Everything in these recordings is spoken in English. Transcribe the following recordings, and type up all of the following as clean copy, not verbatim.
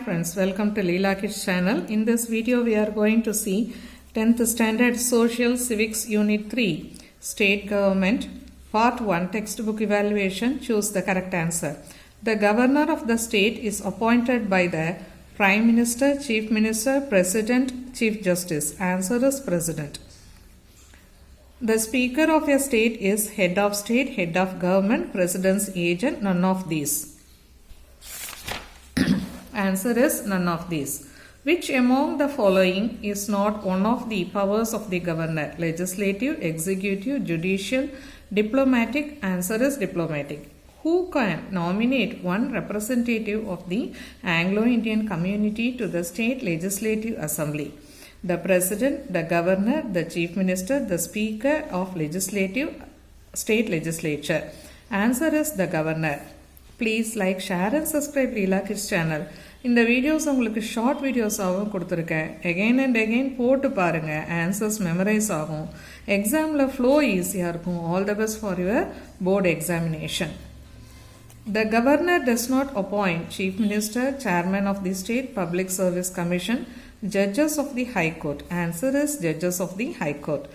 friends, welcome to Leela Kids channel. In this video we are going to see 10th standard Social Civics Unit 3 State Government Part 1 textbook evaluation. Choose the correct answer. The governor of the state is appointed by the Prime Minister, Chief Minister, President, Chief Justice. Answer is President. The Speaker of a state is head of state, head of government, President's agent, none of these. Answer is none of these. Which among the following is not one of the powers of the governor? Legislative, executive, judicial, diplomatic. Answer is diplomatic. Who can nominate one representative of the Anglo-Indian community to the state legislative assembly? The president, the governor, the chief minister, the speaker of legislative state legislature. Answer is the governor. Please like, share and subscribe Leela Kids channel. இந்த videos உங்களுக்கு short வீடியோஸாகவும் கொடுத்துருக்கேன். Again and again போட்டு பாருங்கள். Answers memorise ஆகும். எக்ஸாமில் flow ஈஸியாக இருக்கும். All the best for your board examination. The governor does not appoint chief minister, chairman of the state public service commission, judges of the high court. Answer is judges of the high court.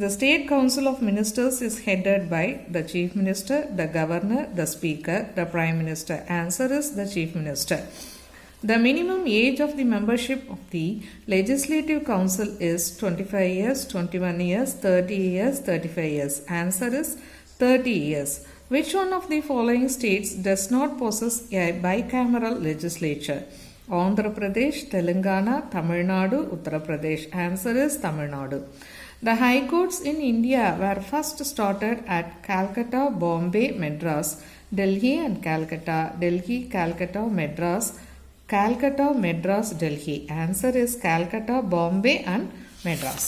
The state council of ministers is headed by the chief minister, the governor, the speaker, the prime minister. Answer is the chief minister. The minimum age of the membership of the legislative council is 25 years, 21 years, 30 years, 35 years. Answer is 30 years. Which one of the following states does not possess a bicameral legislature? Andhra Pradesh, Telangana, Tamil Nadu, Uttar Pradesh. Answer is Tamil Nadu. The high courts in India were first started at Calcutta, Bombay, Madras, Delhi and Calcutta. Delhi, Calcutta, Madras. Calcutta, Madras, Delhi. Answer is Calcutta, Bombay and Madras.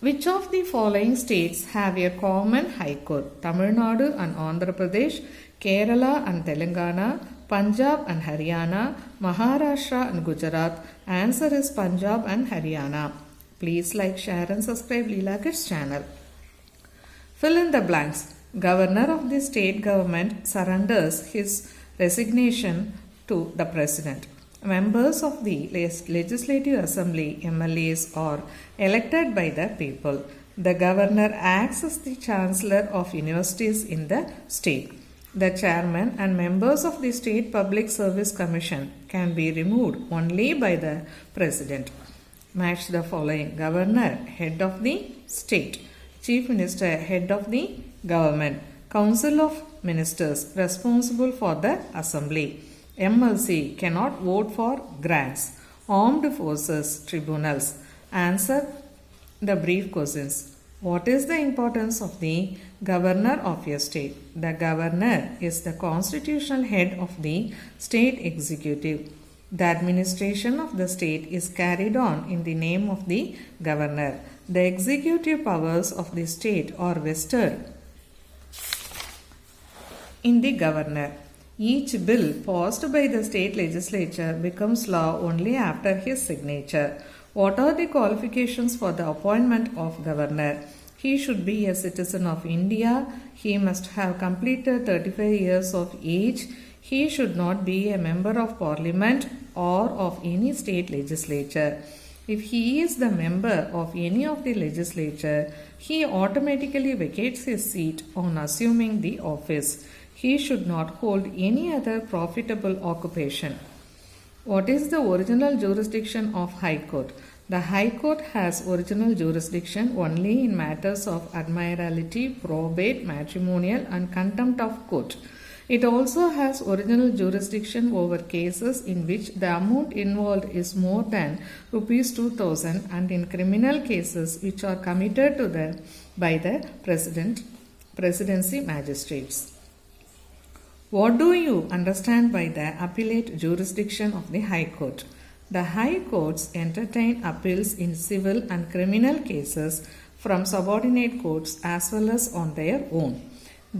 Which of the following states have a common high court? Tamil Nadu and Andhra Pradesh, Kerala and Telangana, Punjab and Haryana, Maharashtra and Gujarat. Answer is Punjab and Haryana. Please like, share and subscribe Leela Kids channel. Fill in the blanks. Governor of the state government surrenders his resignation to the president. Members of the legislative assembly, MLAs, are elected by the people. The governor acts as the chancellor of universities in the state. The chairman and members of the state public service commission can be removed only by the president. Match the following. Governor, head of the state. Chief minister, head of the government. Council of ministers, responsible for the assembly. MLC cannot vote for grants. Armed forces, tribunals. Answer the brief questions. What is the importance of the governor of your state? The governor is the constitutional head of the state executive. The administration of the state is carried on in the name of the governor. The executive powers of the state are vested in the governor. Each bill passed by the state legislature becomes law only after his signature. What are the qualifications for the appointment of governor? He should be a citizen of India. He must have completed 35 years of age. He should not be a member of parliament or of any state legislature. If he is the member of any of the legislature, he automatically vacates his seat on assuming the office. He should not hold any other profitable occupation. What is the original jurisdiction of High Court? The High Court has original jurisdiction only in matters of admiralty, probate, matrimonial and contempt of court. It also has original jurisdiction over cases in which the amount involved is more than rupees 2,000 and in criminal cases which are committed by the presidency magistrates. What do you understand by the appellate jurisdiction of the High Court? The High Courts entertain appeals in civil and criminal cases from subordinate courts as well as on their own.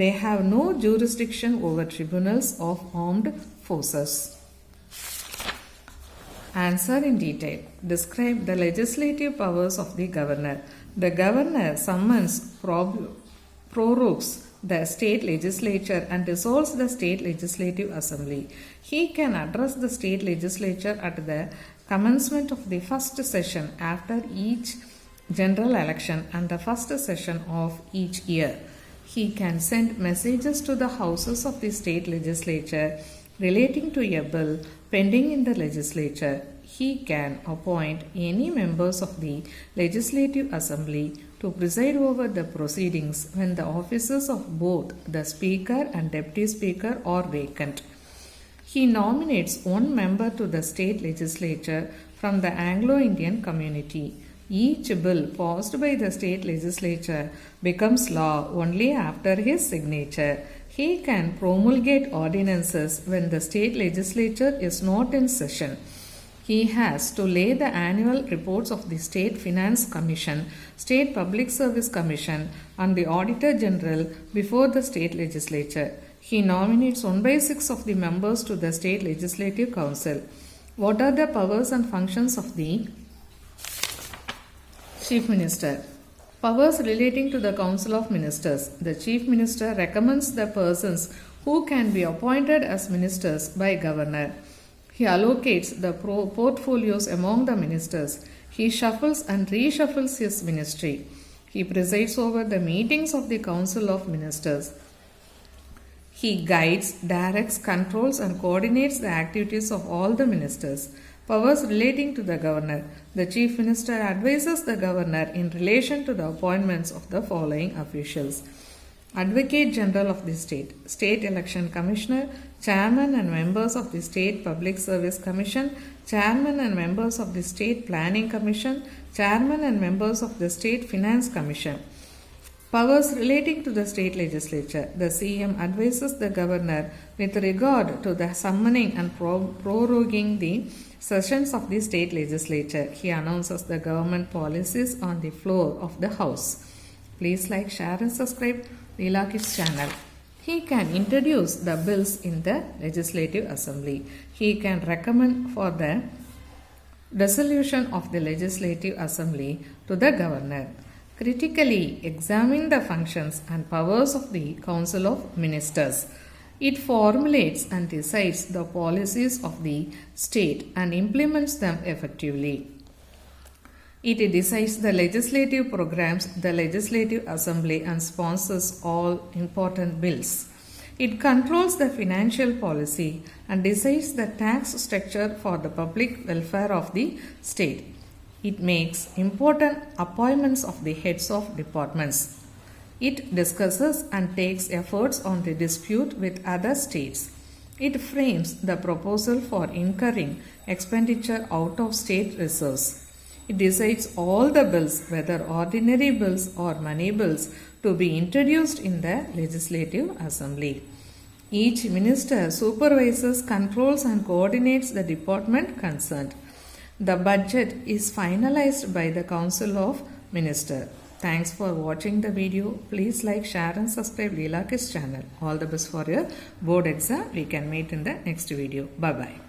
They have no jurisdiction over tribunals of armed forces. Answer in detail. Describe the legislative powers of the governor. The governor summons, prorogues, the state legislature and dissolves the state legislative assembly. He can address the state legislature at the commencement of the first session after each general election and the first session of each year. He can send messages to the houses of the state legislature relating to a bill pending in the legislature. He can appoint any members of the legislative assembly to preside over the proceedings when the offices of both the speaker and deputy speaker are vacant. He nominates one member to the state legislature from the Anglo-Indian community. Each bill passed by the state legislature becomes law only after his signature. He can promulgate ordinances when the state legislature is not in session. He has to lay the annual reports of the State Finance Commission, State Public Service Commission, and the Auditor General before the state legislature. He nominates 1/6 of the members to the State Legislative Council. What are the powers and functions of the Chief Minister? Powers relating to the Council of Ministers. The Chief Minister recommends the persons who can be appointed as ministers by Governor. He allocates the portfolios among the ministers. He shuffles and reshuffles his ministry. He presides over the meetings of the Council of Ministers. He guides, directs, controls and coordinates the activities of all the ministers. Powers relating to the Governor. The Chief Minister advises the Governor in relation to the appointments of the following officials: Advocate General of the State, State Election Commissioner, Chairman and members of the State Public Service Commission, Chairman and members of the State Planning Commission, Chairman and members of the State Finance Commission. Powers relating to the state legislature. The CM advises the Governor with regard to the summoning and proroguing the sessions of the state legislature. He announces the government policies on the floor of the House. Please like, share and subscribe Leela Kids channel. He can introduce the bills in the Legislative Assembly. He can recommend for the dissolution of the Legislative Assembly to the Governor. Critically examine the functions and powers of the Council of Ministers. It formulates and decides the policies of the state and implements them effectively. It decides the legislative programs, the Legislative Assembly, and sponsors all important bills. It controls the financial policy and decides the tax structure for the public welfare of the state. It makes important appointments of the heads of departments. It discusses and takes efforts on the dispute with other states. It frames the proposal for incurring expenditure out of state reserves. It decides all the bills, whether ordinary bills or money bills, to be introduced in the Legislative Assembly. Each minister supervises, controls and coordinates the department concerned. The budget is finalized by the Council of Ministers. Thanks for watching the video. Please like, share and subscribe Leela Kids channel. All the best for your board exam. We can meet in the next video. Bye-bye.